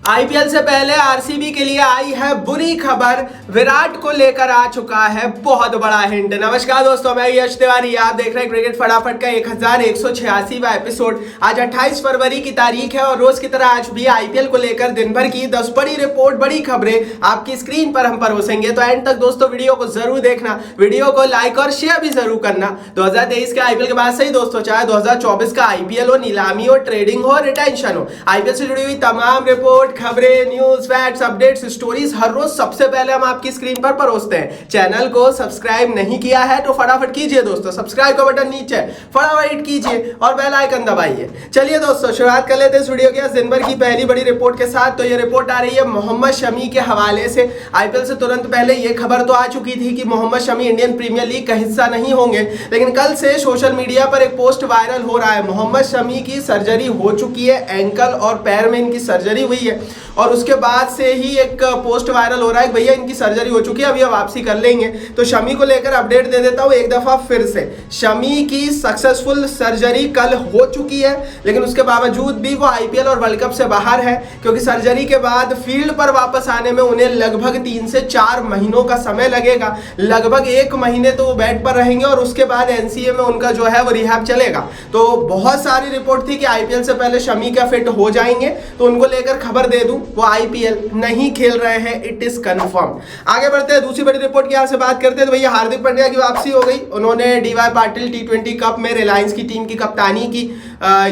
IPL से पहले RCB के लिए आई है बुरी खबर। विराट को लेकर आ चुका है बहुत बड़ा हिंट। नमस्कार दोस्तों, मैं यश तिवारी, आप देख रहे हैं क्रिकेट फटाफट का 1186वां एपिसोड। आज 28 फरवरी की तारीख है और रोज की तरह आज भी आईपीएल को लेकर दिन भर की 10 बड़ी रिपोर्ट, बड़ी खबरें आपकी स्क्रीन पर हम परोसेंगे। तो एंड तक दोस्तों वीडियो को जरूर देखना, वीडियो को लाइक और शेयर भी जरूर करना। 2023 के आईपीएल के बाद से ही दोस्तों, चाहे 2024 का आईपीएल हो, नीलामी हो, ट्रेडिंग हो, रिटेंशन हो, आईपीएल से जुड़ी हुई तमाम रिपोर्ट, खबरें, न्यूज, फैक्ट्स, अपडेट्स, स्टोरीज हर रोज सबसे पहले हम आपकी स्क्रीन पर परोसते हैं। चैनल को सब्सक्राइब नहीं किया है तो फटाफट कीजिए दोस्तों, सब्सक्राइब का बटन नीचे फटाफट कीजिए और बेल आइकन दबाइए। चलिए दोस्तों, शुरुआत कर लेते हैं इस वीडियो की दिन भर की पहली बड़ी रिपोर्ट के साथ। तो ये रिपोर्ट आ रही है मोहम्मद शमी के हवाले से। आईपीएल से तुरंत पहले ये खबर तो आ चुकी थी कि Mohammed Shami Indian premier league का हिस्सा नहीं होंगे, लेकिन कल से सोशल मीडिया पर एक पोस्ट वायरल हो रहा है। मोहम्मद शमी की सर्जरी हो चुकी है, एंकल और पैर में इनकी सर्जरी हुई है और उसके बाद से ही एक पोस्ट वायरल हो रहा है कि भैया इनकी सर्जरी हो चुकी है, अब ये वापसी कर लेंगे। तो शमी को लेकर अपडेट दे देता हूँ एक दफा फिर से। शमी की सक्सेसफुल सर्जरी कल हो चुकी है, लेकिन उसके बावजूद भी वो आईपीएल और वर्ल्ड कप से बाहर है, क्योंकि सर्जरी के बाद फील्ड पर वापस आने में उन्हें लगभग 3 से 4 महीनों का समय लगेगा। लगभग 1 महीने तो वो बेड पर रहेंगे और उसके बाद एनसीए में उनका जो है वो रिहैब चलेगा। तो बहुत सारी रिपोर्ट थी कि आईपीएल से पहले शमी का फिट हो जाएंगे, तो उनको लेकर खबर दे दूं, वो आईपीएल नहीं खेल रहे हैं, इट इज कंफर्म। आगे बढ़ते हैं दूसरी बड़ी रिपोर्ट की, यहां से बात करते हैं। तो भैया हार्दिक पांड्या की वापसी हो गई। उन्होंने डीवाई पाटिल टी20 कप में रिलायंस की टीम की कप्तानी की।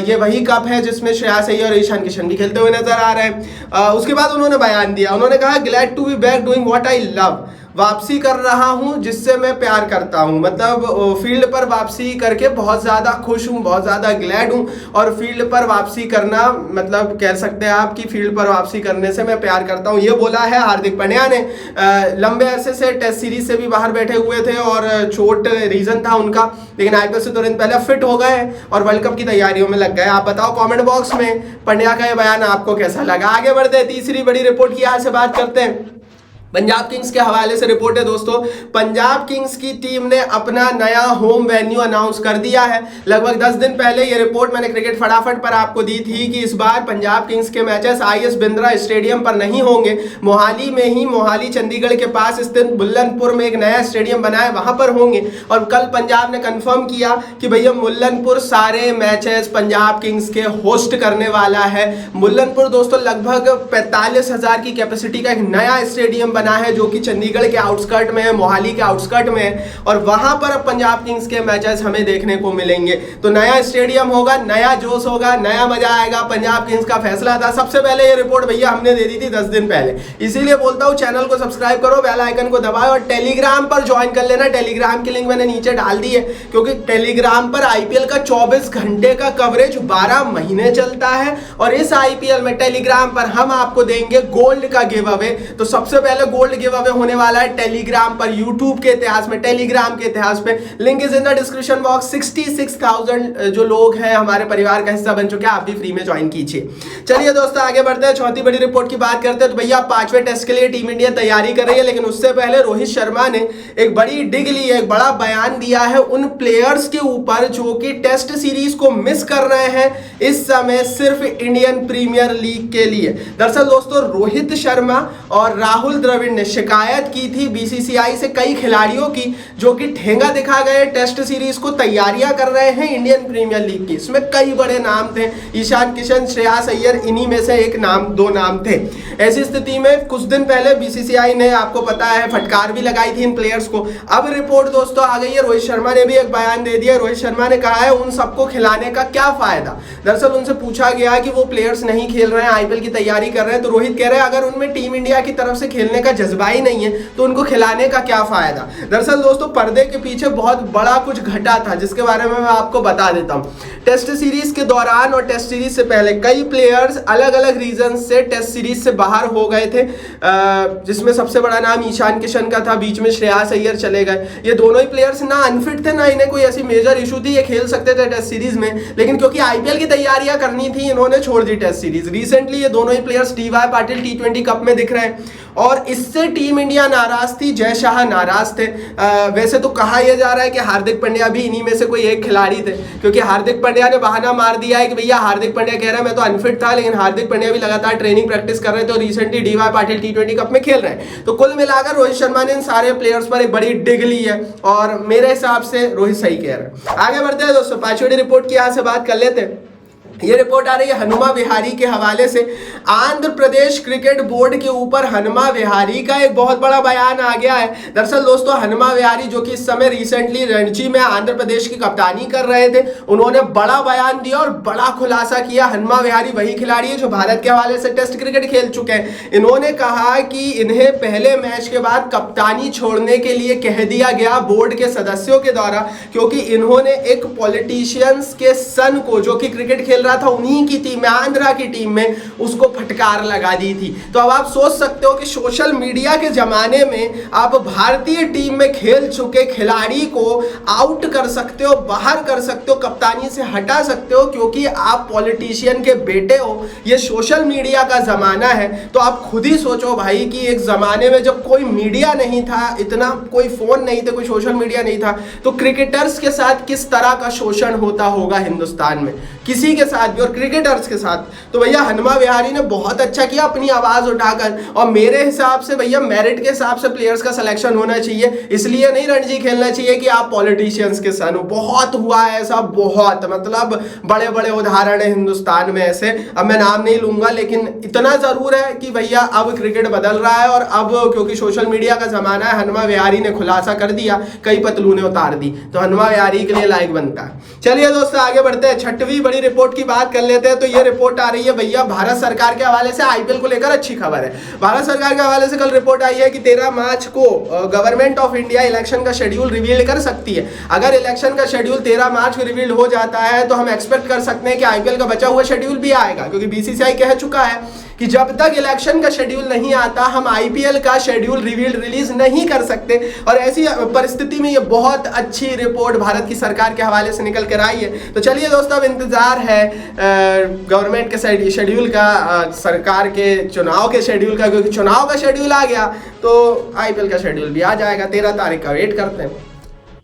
ये वही कप है जिसमें श्रेयस अय्यर और ईशान किशन भी खेलते हुए नजर आ रहे हैं। उसके बाद उन्होंने बयान दिया, उन्होंने कहा glad to be back doing what I love. वापसी कर रहा हूं जिससे मैं प्यार करता हूं। मतलब फील्ड पर वापसी करके बहुत ज़्यादा खुश हूं, बहुत ज़्यादा ग्लैड हूं। और फील्ड पर वापसी करना, मतलब कह सकते हैं आप कि फील्ड पर वापसी करने से मैं प्यार करता हूं, ये बोला है हार्दिक पांड्या ने। लंबे अरसे से टेस्ट सीरीज से भी बाहर बैठे हुए थे और चोट रीज़न था उनका, लेकिन आईपीएल से तुरंत पहले फिट हो गए और वर्ल्ड कप की तैयारियों में लग गए। आप बताओ कॉमेंट बॉक्स में पांड्या का ये बयान आपको कैसा लगा। आगे बढ़ते हैं, तीसरी बड़ी रिपोर्ट की यहाँ से बात करते हैं। पंजाब किंग्स के हवाले से रिपोर्ट है दोस्तों। पंजाब किंग्स की टीम ने अपना नया होम वेन्यू अनाउंस कर दिया है। लगभग 10 दिन पहले ये रिपोर्ट मैंने क्रिकेट फटाफट पर आपको दी थी कि इस बार पंजाब किंग्स के मैचेस आईएस बिंद्रा स्टेडियम पर नहीं होंगे, मोहाली में ही, मोहाली चंडीगढ़ के पास स्थित मुल्लनपुर में एक नया स्टेडियम बना है, वहां पर होंगे। और कल पंजाब ने कंफर्म किया कि भैया मुल्लनपुर सारे मैचेस पंजाब किंग्स के होस्ट करने वाला है। मुल्लनपुर दोस्तों लगभग 45,000 की कैपेसिटी का एक नया स्टेडियम है, जो कि चंडीगढ़ के आउटस्कर्ट में है, मोहाली के आउटस्कर्ट में है, और वहां पर अब पंजाब किंग्स के मैचेस हमें देखने को मिलेंगे। तो नया स्टेडियम होगा, नया जोश होगा, नया मजा आएगा। पंजाब किंग्स का फैसला था। सबसे पहले ये रिपोर्ट भैया हमने दे दी थी 10 दिन पहले, इसीलिए बोलता हूं चैनल को सब्सक्राइब करो, बेल आइकन को दबाओ और टेलीग्राम पर ज्वाइन कर लेना। टेलीग्राम की लिंक मैंने नीचे डाल दी है, क्योंकि टेलीग्राम पर आईपीएल का 24 घंटे का कवरेज 12 महीने चलता है और इस आईपीएल में टेलीग्राम पर हम आपको देंगे गोल्ड का गिव अवे। तो सबसे पहले गोल्ड गिव अवे होने वाला है टेलीग्राम पर, यूट्यूब के इतिहास में, टेलीग्राम के इतिहास में। Link is in the description box. 66,000 जो लोग हैं हमारे परिवार का हिस्सा बन चुके हैं, आप भी फ्री में ज्वाइन कीजिए। चलिए दोस्तों आगे बढ़ते हैं, चौथी बड़ी रिपोर्ट की बात करते हैं। तो भैया 5वें टेस्ट के लिए टीम इंडिया तैयारी कर रही है, लेकिन उससे पहले रोहित शर्मा ने एक बड़ी डिग ली है, एक बड़ा बयान दिया है उन प्लेयर्स के ऊपर जो कि टेस्ट सीरीज को मिस कर रहे हैं इस समय सिर्फ इंडियन प्रीमियर लीग के लिए। दरअसल दोस्तों रोहित शर्मा और राहुल द्रविड़ ने शिकायत की थी बीसीसीआई से कई खिलाड़ियों की जो कि ठेंगा दिखा गए टेस्ट सीरीज को तैयारियां कर रहे हैं इंडियन प्रीमियर लीग की। इसमें कई बड़े नाम थे, ईशान किशन, श्रेयस अय्यर, इन्हीं में से एक नाम, 2 नाम थे। ऐसी स्थिति में कुछ दिन पहले बीसीसीआई ने, आपको पता है, फटकार भी लगाई थी इन प्लेयर्स को। अब रिपोर्ट दोस्तों आ गई है, रोहित शर्मा ने भी एक बयान दे दिया। रोहित शर्मा ने कहा है उन सबको खिलाने का क्या फायदा। दरअसल उनसे पूछा गया कि वो प्लेयर्स नहीं खेल रहे हैं, आईपीएल की तैयारी कर रहे हैं, तो रोहित कह रहे हैं अगर उनमें टीम इंडिया की तरफ से खेलने का जज्बा ही नहीं है तो उनको खिलाने का क्या फायदा। दरअसल दोस्तों पर्दे के पीछे बहुत बड़ा कुछ घटा था, जिसके बारे में मैं आपको बता देता हूं। टेस्ट सीरीज के दौरान और टेस्ट सीरीज से पहले कई प्लेयर्स अलग अलग रीजन से टेस्ट सीरीज से बाहर हो गए थे, जिसमें सबसे बड़ा नाम ईशान किशन का था, बीच में श्रेयस अय्यर चले गए। ये दोनों ही प्लेयर्स ना अनफिट थे, ना इन्हें कोई ऐसी मेजर इशू थी, ये खेल सकते थे टेस्ट सीरीज में, लेकिन क्योंकि आईपीएल की तैयारियां करनी थी इन्होंने छोड़ दी टेस्ट सीरीज। रिसेंटली ये दोनों ही प्लेयर्स डीवाई पाटिल टी20 कप में दिख रहे हैं और इससे टीम इंडिया नाराज थी, जय शाह नाराज थे। वैसे तो कहा यह जा रहा है कि हार्दिक पांड्या भी इन्हीं में से कोई एक खिलाड़ी थे, क्योंकि हार्दिक पांड्या ने बहाना मार दिया है कि भैया हार्दिक पांड्या कह रहा है मैं तो अनफिट था, लेकिन हार्दिक पांड्या भी लगातार ट्रेनिंग प्रैक्टिस कर रहे थे और रिसेंटली डीवाई पाटिल टी20 कप में खेल रहे हैं। तो कुल मिलाकर रोहित शर्मा ने इन सारे प्लेयर्स पर एक बड़ी डिग ली है और मेरे हिसाब से रोहित सही कह रहे हैं। आगे बढ़ते हैं दोस्तों, पांचवी रिपोर्ट की यहां से बात कर लेते हैं। ये रिपोर्ट आ रही है हनुमा विहारी के हवाले से। आंध्र प्रदेश क्रिकेट बोर्ड के ऊपर हनुमा विहारी का एक बहुत बड़ा बयान आ गया है। दरअसल दोस्तों हनुमा विहारी जो कि इस समय रिसेंटली रणजी में आंध्र प्रदेश की कप्तानी कर रहे थे, उन्होंने बड़ा बयान दिया और बड़ा खुलासा किया। हनुमा विहारी वही खिलाड़ी है जो भारत के हवाले से टेस्ट क्रिकेट खेल चुके हैं। इन्होंने कहा कि इन्हें पहले मैच के बाद कप्तानी छोड़ने के लिए कह दिया गया बोर्ड के सदस्यों के द्वारा, क्योंकि इन्होंने एक पॉलिटिशियंस के सन को जो कि क्रिकेट खेल रहा था उन्हीं की टीम में, आंध्रा की टीम में, उसको फटकार लगा दी थी। तो अब आप सोच सकते हो कि सोशल मीडिया के जमाने में आप भारतीय टीम में खेल चुके खिलाड़ी को आउट कर सकते हो, बाहर कर सकते हो, कप्तानी से हटा सकते हो, क्योंकि आप पॉलिटिशियन के बेटे हो। ये सोशल मीडिया का जमाना है। तो आप खुद ही सोचो भाई कि एक जमाने में जब कोई मीडिया नहीं था, इतना कोई फोन नहीं थे, कोई सोशल मीडिया नहीं था, तो क्रिकेटर्स के साथ किस तरह का शोषण होता होगा हिंदुस्तान में, किसी के साथ भी और क्रिकेटर्स के साथ। तो भैया हनुमा विहारी ने बहुत अच्छा किया अपनी आवाज उठाकर, और मेरे हिसाब से भैया मेरिट के हिसाब से प्लेयर्स का सिलेक्शन होना चाहिए, इसलिए नहीं रणजी खेलना चाहिए कि आप पॉलिटिशियंस के सन हो। बहुत हुआ है ऐसा, बहुत, मतलब बड़े बड़े उदाहरण है हिंदुस्तान में ऐसे। अब मैं नाम नहीं लूंगा, लेकिन इतना जरूर है कि भैया अब क्रिकेट बदल रहा है, और अब क्योंकि सोशल मीडिया का जमाना है, हनुमा विहारी ने खुलासा कर दिया, कई पतलूने उतार दी, तो हनुमा विहारी के लिए लाइक बनता है। चलिए दोस्तों आगे बढ़ते हैं, छठवीं बड़ी रिपोर्ट की बात कर लेते हैं। तो ये रिपोर्ट आ रही है भैया भारत सरकार के हवाले से, आईपीएल को लेकर अच्छी खबर है। भारत सरकार के हवाले से कल रिपोर्ट आई है कि 13 मार्च को गवर्नमेंट ऑफ इंडिया इलेक्शन का शेड्यूल रिवील कर सकती है। अगर इलेक्शन का शेड्यूल 13 मार्च को रिवील हो जाता है तो हम एक्सपेक्ट कर सकते हैं कि आईपीएल का बचा हुआ शेड्यूल भी आएगा, क्योंकि बीसीसीआई कह चुका है कि जब तक इलेक्शन का शेड्यूल नहीं आता हम आईपीएल का शेड्यूल रिलीज नहीं कर सकते। और ऐसी परिस्थिति में ये बहुत अच्छी रिपोर्ट भारत की सरकार के हवाले से निकल कर आई है। तो चलिए दोस्तों अब इंतजार है गवर्नमेंट के शेड्यूल का, सरकार के चुनाव के शेड्यूल का, क्योंकि चुनाव का शेड्यूल आ गया तो आईपीएल का शेड्यूल भी आ जाएगा। 13 तारीख का वेट करते हैं।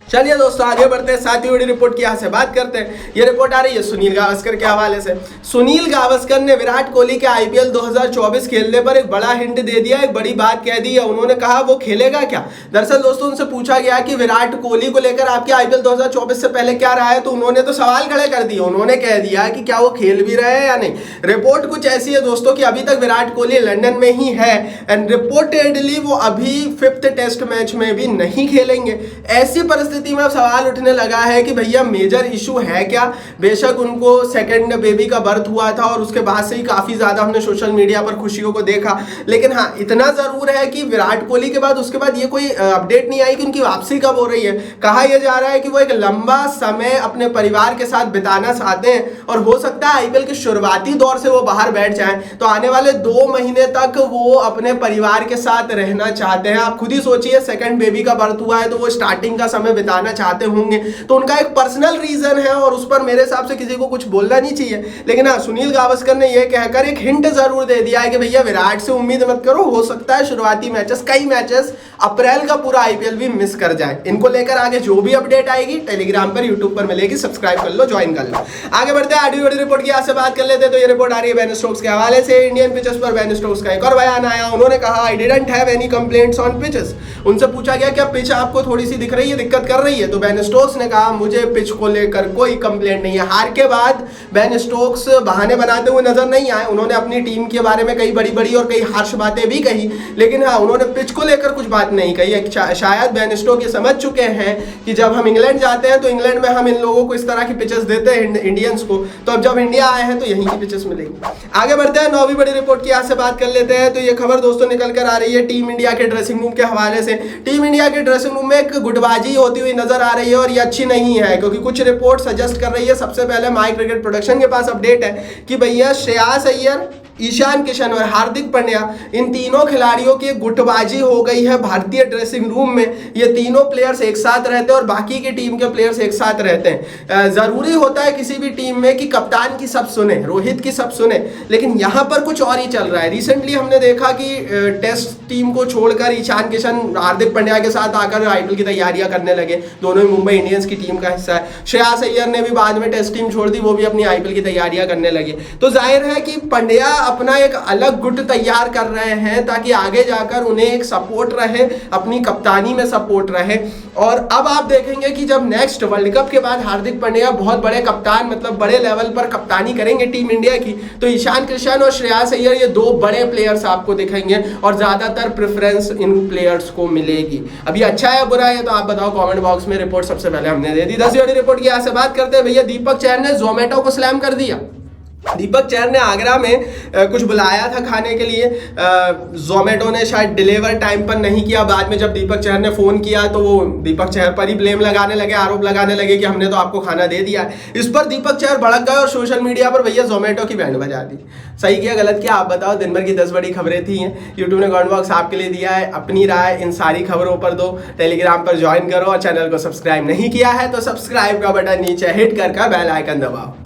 चलिए दोस्तों आगे बढ़ते हैं, सातवीं बड़ी रिपोर्ट की यहाँ से बात करते हैं। ये रिपोर्ट आ रही है सुनील गावस्कर के हवाले से। सुनील गावस्कर ने विराट कोहली के आईपीएल 2024 खेलने पर एक बड़ा हिंट दे दिया, एक बड़ी बात कह दी है। उन्होंने कहा वो खेलेगा क्या। दरअसल दोस्तों उनसे पूछा गया कि विराट कोहली को लेकर आपके आईपीएल 2024 से पहले क्या रहा है, तो उन्होंने तो सवाल खड़े कर दिए। उन्होंने कह दिया कि क्या वो खेल भी रहे हैं या नहीं। रिपोर्ट कुछ ऐसी है दोस्तों कि अभी तक विराट कोहली लंदन में ही है एंड रिपोर्टेडली वो अभी 5th टेस्ट मैच में भी नहीं खेलेंगे। ऐसी परिस्थिति में सवाल उठने लगा है कि भैया मेजर इशू है क्या। बेशक उनको सेकंड बेबी का बर्थ हुआ था और उसके बाद से ही काफी ज्यादा हमने सोशल मीडिया पर खुशियों को देखा, लेकिन हाँ इतना जरूर है कि विराट कोहली के बाद उसके बाद ये कोई अपडेट नहीं आई कि उनकी वापसी कब हो रही है। कहा यह जा रहा है कि वो एक लंबा समय अपने परिवार के साथ बिताना चाहते हैं और हो सकता है आईपीएल के शुरुआती दौर से वो बाहर बैठ जाएं, तो आने वाले 2 महीने तक वो अपने परिवार के साथ रहना चाहते हैं। आप खुद ही सोचिए, सेकंड बेबी का बर्थ हुआ है तो वो स्टार्टिंग का समय बिताना चाहते होंगे, तो उनका एक पर्सनल रीजन है और उस पर मेरे हिसाब से किसी को कुछ बोलना नहीं चाहिए। लेकिन हाँ सुनील गावस्कर ने यह कहकर एक हिंट जरूर दे दिया है कि भैया विराट से उम्मीद मत करो, हो सकता है शुरुआती मैचेस, कई मैचेस अप्रैल का पूरा आईपीएल भी मिस कर जाए। इनको लेकर आगे जो भी अपडेट आएगी टेलीग्राम पर, यूट्यूब पर मिलेगी, सब्सक्राइब कर लो, ज्वाइन कर लो। आगे बढ़ते हैं, आधी बड़ी रिपोर्ट की यहाँ से बात कर लेते हैं। तो ये रिपोर्ट आ रही है बेन स्टोक्स के हवाले से। इंडियन पिचेस पर बेन स्टोक्स का एक और बयान आया। उन्होंने कहा I didn't have any complaints on pitches. उनसे पूछा गया क्या पिच आपको थोड़ी सी दिख रही है, दिक्कत कर रही है, तो बेन स्टोक्स ने कहा मुझे पिच को लेकर कोई कंप्लेंट नहीं है। हार के बाद बेन स्टोक्स बहाने बनाते हुए नजर नहीं आए। उन्होंने अपनी टीम के बारे में कई बड़ी बड़ी और कई हार्श बातें भी कही, लेकिन हाँ उन्होंने पिच को लेकर कुछ बात नहीं कही। शायद बेन स्टोक्स ये समझ चुके हैं कि जब हम इंग्लैंड जाते हैं तो इंग्लैंड में हम इन लोगों को इस तरह की पिचेस देते हैं इंडियंस को, तो अब जब इंडिया आए हैं तो यहीं की पिचेस मिलेंगी। आगे बढ़ते हैं, 9वीं बड़ी रिपोर्ट की यहाँ से बात कर लेते हैं। तो ये खबर दोस्तों निकल कर आ रही है टीम इंडिया के ड्रेसिंग रूम के हवाले से। टीम इंडिया के ड्रेसिंग रूम में एक गुटबाजी होती हुई नजर आ रही है और ये अच्छी नहीं है, क्योंकि कुछ रिपोर्ट सजेस्ट कर रही है। सबसे पहले माई क्रिकेट प्रोडक्शन के पास अपडेट है कि भैया श्रेयस अय्यर ईशान किशन और हार्दिक पांड्या, इन तीनों खिलाड़ियों की गुटबाजी हो गई है भारतीय ड्रेसिंग रूम में। ये तीनों प्लेयर्स एक साथ रहते हैं और बाकी की टीम के प्लेयर्स एक साथ रहते हैं। जरूरी होता है किसी भी टीम में कि कप्तान की सब सुने, रोहित की सब सुने, लेकिन यहाँ पर कुछ और ही चल रहा है। रिसेंटली हमने देखा कि टेस्ट टीम को छोड़कर ईशान किशन हार्दिक पांड्या के साथ आकर आईपीएल की तैयारियां करने लगे। दोनों ही मुंबई इंडियंस की टीम का हिस्सा है। श्रेयस अय्यर ने भी बाद में टेस्ट टीम छोड़ दी, वो भी अपनी आईपीएल की तैयारियां करने लगे। तो जाहिर है कि पांड्या अपना एक अलग गुट तैयार कर रहे हैं ताकि आगे जाकर उन्हें एक सपोर्ट रहे, अपनी कप्तानी में सपोर्ट रहे। और अब आप देखेंगे कि जब नेक्स्ट वर्ल्ड कप के बाद हार्दिक पांड्या बहुत बड़े कप्तान, मतलब बड़े लेवल पर कप्तानी करेंगे टीम इंडिया की, तो ईशान किशन और श्रेयस अय्यर ये दो बड़े प्लेयर्स आपको दिखेंगे और ज्यादातर प्रेफरेंस इन प्लेयर्स को मिलेगी। अभी अच्छा है बुरा है तो आप बताओ कमेंट बॉक्स में। रिपोर्ट सबसे पहले हमने दे दी 10 बड़ी रिपोर्ट की। यहाँ से बात करते हैं भैया, दीपक चहर ने जोमेटो को स्लैम कर दिया। दीपक चहर ने आगरा में कुछ बुलाया था खाने के लिए, जोमेटो ने शायद डिलीवर टाइम पर नहीं किया। बाद में जब दीपक चहर ने फोन किया तो वो दीपक चहर पर ही ब्लेम लगाने लगे, आरोप लगाने लगे कि हमने तो आपको खाना दे दिया है। इस पर दीपक चहर भड़क गए और सोशल मीडिया पर भैया जोमेटो की बैंड बजा दी। सही किया गलत किया आप बताओ। दिन भर की 10 बड़ी खबरें थी हैं, यूट्यूब ने कमेंट बॉक्स आपके लिए दिया है। अपनी राय इन सारी खबरों पर दो, टेलीग्राम पर ज्वाइन करो और चैनल को सब्सक्राइब नहीं किया है तो सब्सक्राइब का बटन नीचे हिट कर बेल आइकन दबाओ।